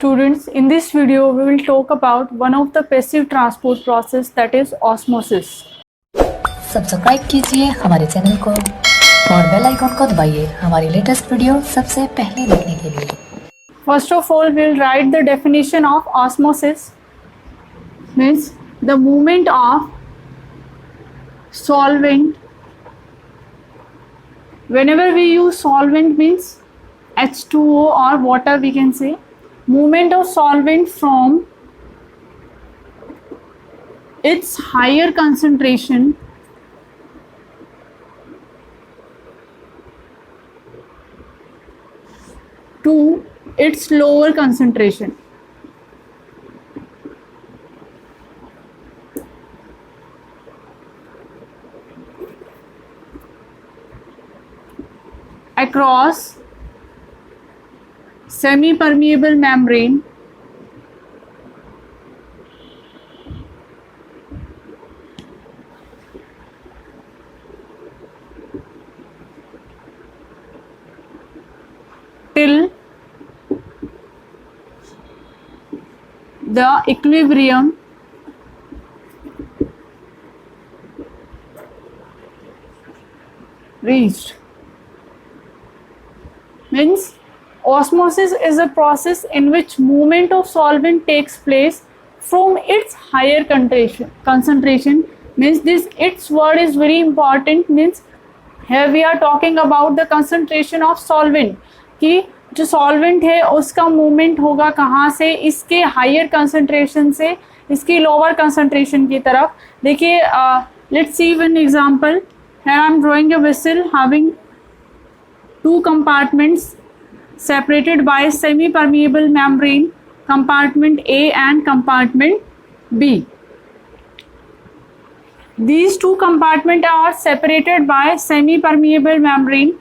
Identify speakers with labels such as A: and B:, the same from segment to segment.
A: Students, in this video we will talk about one of the passive transport process, that is osmosis.
B: Subscribe कीजिए हमारे channel को और bell icon को दबाइए हमारी लेटेस्ट वीडियो सबसे पहले देखने के लिए।
A: First of all, we will write the definition of osmosis. Means the movement of solvent. Whenever we use solvent means H2O or water, we can say movement of solvent from its higher concentration to its lower concentration. Across semi-permeable membrane till the equilibrium reached. Means osmosis is a process in which movement of solvent takes place from its higher concentration. Means this its word is very important. Means here we are talking about the concentration of solvent, कि जो solvent है उसका movement होगा कहाँ से, इसके higher concentration से इसकी lower concentration की तरफ. देखिए let's see one example. Here I am drawing a vessel having two compartments separated by semi-permeable membrane, compartment A and compartment B. These two compartments are separated by semi-permeable membrane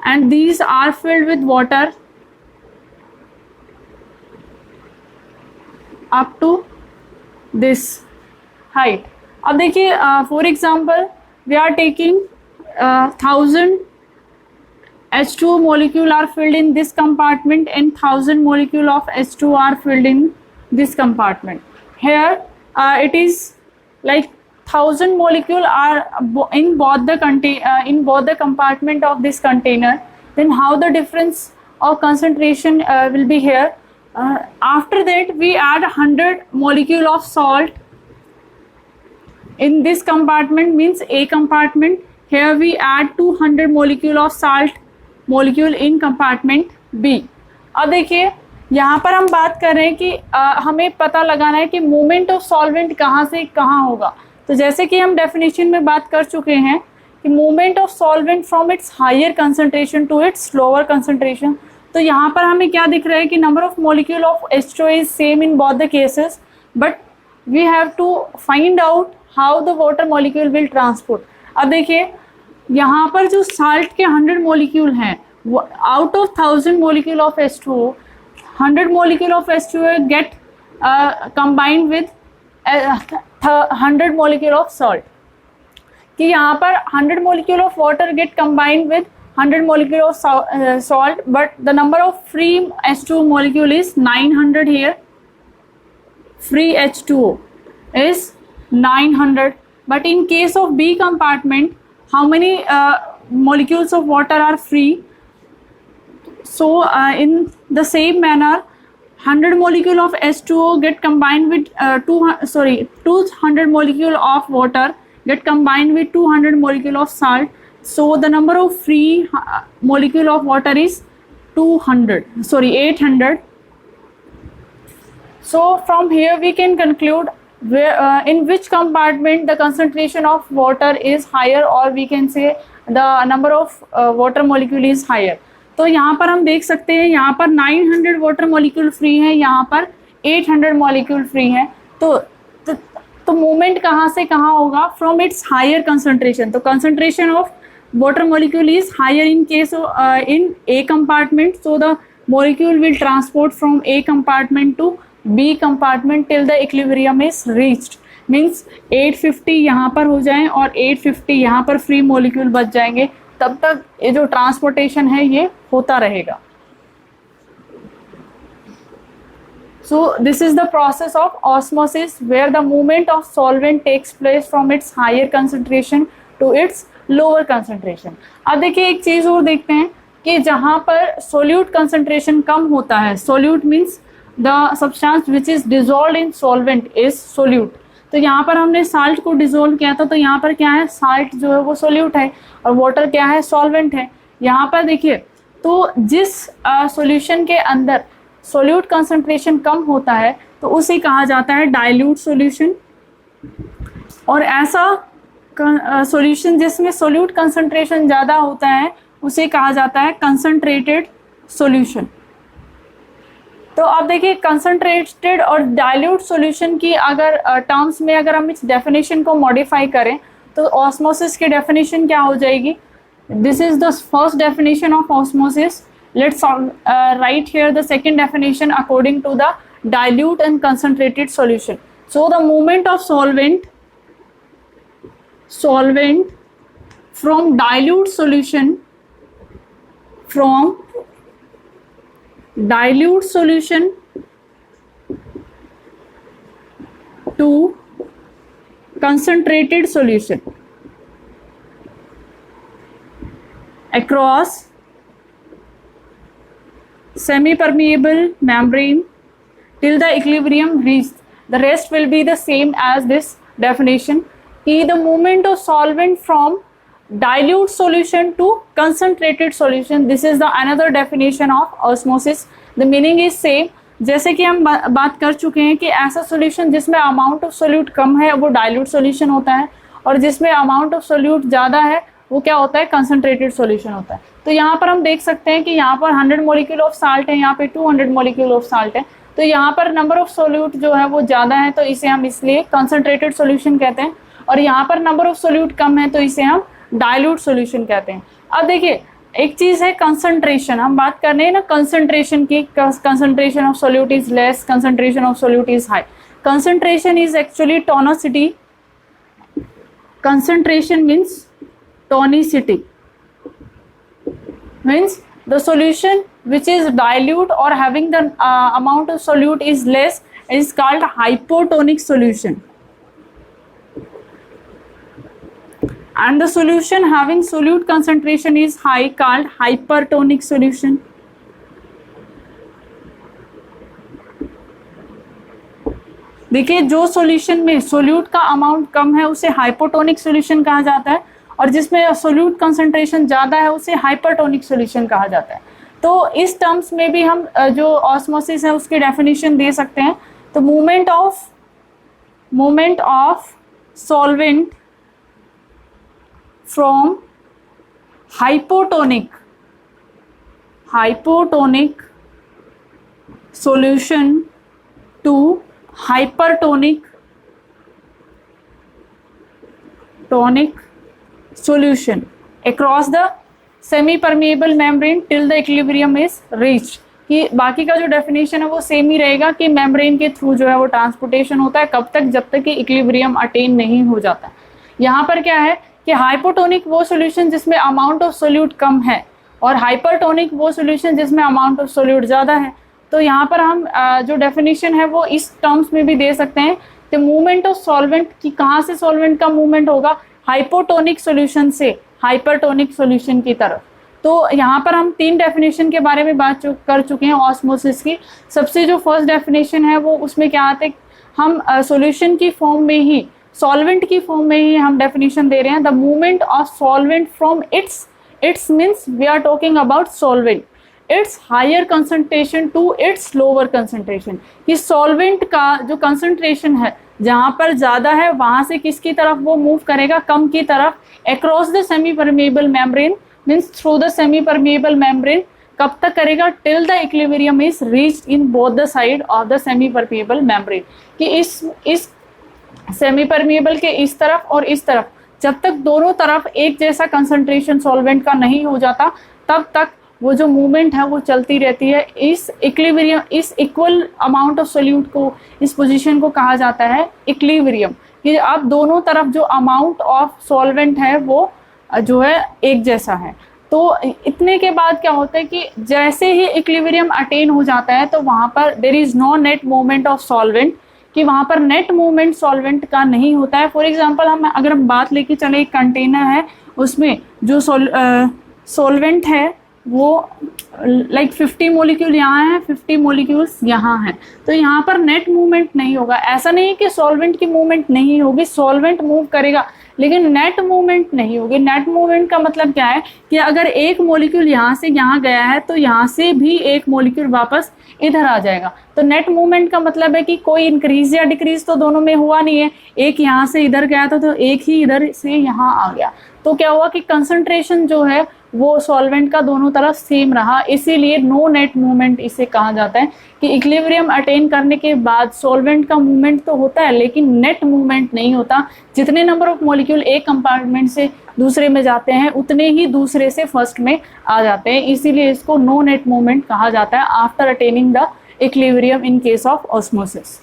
A: and these are filled with water up to this height. अब देखिए for example we are taking 1000 H2O molecule are filled in this compartment and 1000 molecule of H2O are filled in this compartment. Here it is like 1000 molecule are in both the compartment of this container. Then how the difference of concentration will be here. After that we add 100 molecule of salt in this compartment, means A compartment. Here we add 200 molecule of salt molecule in compartment B. अब देखिए यहाँ पर हम बात कर रहे हैं कि हमें पता लगाना है कि मूवमेंट ऑफ सॉल्वेंट कहाँ से कहाँ होगा. तो जैसे कि हम डेफिनेशन में बात कर चुके हैं कि movement of solvent from its higher concentration to its lower concentration. तो यहाँ पर हमें क्या दिख रहा है कि number of molecule of H2O is same in both the cases, but we have to find out how the water molecule will transport. अब देखिए यहाँ पर जो साल्ट के 100 मोलिक्यूल हैं, out of 1000 molecule of H2O 100 molecule of H2O get combined with 100 molecule of salt. कि यहाँ पर 100 molecule of water get combined with 100 molecule of salt, but the number of free H2O molecule is 900 here. Free H2O is 900, but in case of B compartment, how many molecules of water are free? So in the same manner 100 molecule of H2O get combined with 200 molecule of water get combined with 200 molecule of salt. So the number of free molecule of water is 800. So from here we can conclude where in which compartment the concentration of water is higher, or we can say the number of water molecule is higher. तो यहाँ पर हम देख सकते हैं यहाँ पर 900 water molecule free है, यहाँ पर 800 मॉलिक्यूल फ्री है. तो मूवमेंट कहाँ से कहाँ होगा? From its higher concentration. तो concentration of water molecule is higher in case in A compartment, so the molecule will transport from A compartment to B compartment till the equilibrium is reached. Means 850 यहाँ पर हो जाएं और 850 यहाँ पर free molecule बच जाएंगे. तब तक ये जो ट्रांसपोर्टेशन है ये होता रहेगा. So this is the process of osmosis where the movement of solvent takes place from its higher concentration to its lower concentration. अब देखिए एक चीज़ और देखते हैं कि जहाँ पर solute concentration कम होता है, solute means the substance which is dissolved in solvent is solute. तो यहाँ पर हमने साल्ट को डिजोल्व किया था, तो यहाँ पर क्या है, साल्ट जो है वो सोल्यूट है और वाटर क्या है, सॉल्वेंट है. यहाँ पर देखिए तो जिस सॉल्यूशन के अंदर सोल्यूट कंसंट्रेशन कम होता है तो उसे कहा जाता है डाइल्यूट सॉल्यूशन, और ऐसा सॉल्यूशन जिसमें सोल्यूट कंसंट्रेशन ज़्यादा होता है उसे कहा जाता है कंसंट्रेटेड सॉल्यूशन. तो अब देखिए कंसंट्रेटेड और डाइल्यूट सॉल्यूशन की अगर टर्म्स में अगर हम इस डेफिनेशन को मॉडिफाई करें तो ऑस्मोसिस की डेफिनेशन क्या हो जाएगी. This is the first definition of osmosis. Let's write here the second definition according to the dilute and concentrated solution. So the movement of solvent from dilute solution to concentrated solution across semi-permeable membrane till the equilibrium reached. The rest will be the same as this definition. The movement of solvent from dilute solution to concentrated solution. This is the another definition of osmosis. The meaning is same. जैसे कि हम बात कर चुके हैं कि ऐसा solution जिसमें अमाउंट ऑफ सोल्यूट कम है वो डाइल्यूट सॉल्यूशन होता है, और जिसमें अमाउंट ऑफ सोल्यूट ज़्यादा है वो क्या होता है, कंसंट्रेटेड सॉल्यूशन होता है. तो यहाँ पर हम देख सकते हैं कि यहाँ पर 100 मॉलिक्यूल ऑफ साल्ट है, यहाँ पे 200 मॉलिक्यूल ऑफ साल्ट है. तो यहाँ पर नंबर ऑफ सोल्यूट जो है वो ज़्यादा है तो इसे हम इसलिए कंसंट्रेटेड सॉल्यूशन कहते हैं, और यहाँ पर नंबर ऑफ सोल्यूट कम है तो इसे हम डाइल्यूट सॉल्यूशन कहते हैं. अब देखिए एक चीज़ है कंसंट्रेशन, हम बात कर रहे हैं ना कंसंट्रेशन की. Concentration of solute is less, concentration of solute is high. Concentration is actually tonicity. Concentration means tonicity, means the solution which is dilute or having the amount of solute is less is called hypotonic solution, and the solution having solute concentration is high called hypertonic solution. देखिए जो solution में solute का amount कम है उसे hypotonic solution कहा जाता है, और जिसमें सोल्यूट कंसंट्रेशन ज़्यादा है उसे हाइपरटोनिक सॉल्यूशन कहा जाता है. तो इस टर्म्स में भी हम जो ऑस्मोसिस है उसकी डेफिनेशन दे सकते हैं. तो movement of solvent from hypotonic solution to hypertonic solution across the semi-permeable membrane till the equilibrium is reached. कि बाकी का जो डेफिनेशन है वो सेम ही रहेगा कि मेम्ब्रेन के थ्रू जो है वो ट्रांसपोर्टेशन होता है, कब तक, जब तक कि इक्विलिब्रियम अटेन नहीं हो जाता. यहाँ पर क्या है कि हाइपोटोनिक वो सॉल्यूशन जिसमें अमाउंट ऑफ सोल्यूट कम है, और हाइपरटोनिक वो सॉल्यूशन जिसमें अमाउंट ऑफ सोल्यूट ज़्यादा है. तो यहाँ पर हम जो डेफिनेशन है वो इस टर्म्स में भी दे सकते हैं. तो मूवमेंट ऑफ सॉल्वेंट की कहाँ से सॉल्वेंट का मूवमेंट होगा, हाइपोटोनिक सॉल्यूशन से हाइपरटोनिक सॉल्यूशन की तरफ. तो यहाँ पर हम 3 डेफिनेशन के बारे में बात कर चुके हैं ऑस्मोसिस की. सबसे जो फर्स्ट डेफिनेशन है वो उसमें क्या आता है, हम सॉल्यूशन की फॉर्म में ही, सॉल्वेंट की फॉर्म में ही हम डेफिनेशन दे रहे हैं. The movement of solvent from its means we are talking about solvent, its higher concentration to its lower concentration. कि सॉल्वेंट का जो कंसंट्रेशन है जहाँ पर ज़्यादा है वहाँ से किसकी तरफ वो मूव करेगा, कम की तरफ. Across the semi permeable membrane means through the semi permeable membrane. कब तक करेगा, till the equilibrium is reached in both the side of the semi permeable membrane. कि इस सेमी परमेबल के इस तरफ और इस तरफ जब तक दोनों तरफ एक जैसा कंसंट्रेशन सॉल्वेंट का नहीं हो जाता तब तक वो जो मूवमेंट है वो चलती रहती है. इस इक्विलिब्रियम, इस इक्वल अमाउंट ऑफ सोल्यूट को, इस पोजीशन को कहा जाता है इक्विलिब्रियम. कि अब दोनों तरफ जो अमाउंट ऑफ सॉल्वेंट है वो जो है एक जैसा है. तो इतने के बाद क्या होता है कि जैसे ही इक्विलिब्रियम अटेन हो जाता है तो वहाँ पर there is no net movement of solvent, कि वहाँ पर नेट मूवमेंट सॉल्वेंट का नहीं होता है। फॉर एग्जांपल अगर हम बात लेके चले, एक कंटेनर है, उसमें जो सॉल्वेंट है वो लाइक 50 मोलिक्यूल यहाँ है, 50 मोलिक्यूल्स यहाँ हैं, तो यहाँ पर नेट मूवमेंट नहीं होगा। ऐसा नहीं कि सॉल्वेंट की मूवमेंट नहीं होगी, सॉल्वेंट मूव करेगा लेकिन नेट मूवमेंट नहीं होगी। नेट मूवमेंट का मतलब क्या है कि अगर एक मोलिक्यूल यहाँ से यहाँ गया है तो यहाँ से भी एक मोलिक्यूल वापस इधर आ जाएगा। तो नेट मूवमेंट का मतलब है कि कोई इंक्रीज या डिक्रीज तो दोनों में हुआ नहीं है, एक यहाँ से इधर गया था तो एक ही इधर से यहाँ आ गया। तो क्या हुआ कि कंसंट्रेशन जो है वो सॉल्वेंट का दोनों तरफ सेम रहा, इसीलिए नो नेट मूवमेंट इसे कहा जाता है। कि इक्विलिब्रियम अटेन करने के बाद सॉल्वेंट का मूवमेंट तो होता है लेकिन नेट मूवमेंट नहीं होता। जितने नंबर ऑफ मॉलिक्यूल एक कंपार्टमेंट से दूसरे में जाते हैं उतने ही दूसरे से फर्स्ट में आ जाते हैं, इसीलिए इसको नो नेट मूवमेंट कहा जाता है after attaining the equilibrium in case of osmosis.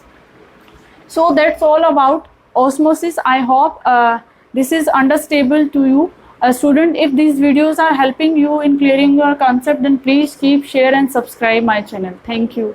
A: So that's all about osmosis. I hope this is understandable to you. Student, if these videos are helping you in clearing your concept, then please keep, share and subscribe my channel. Thank you.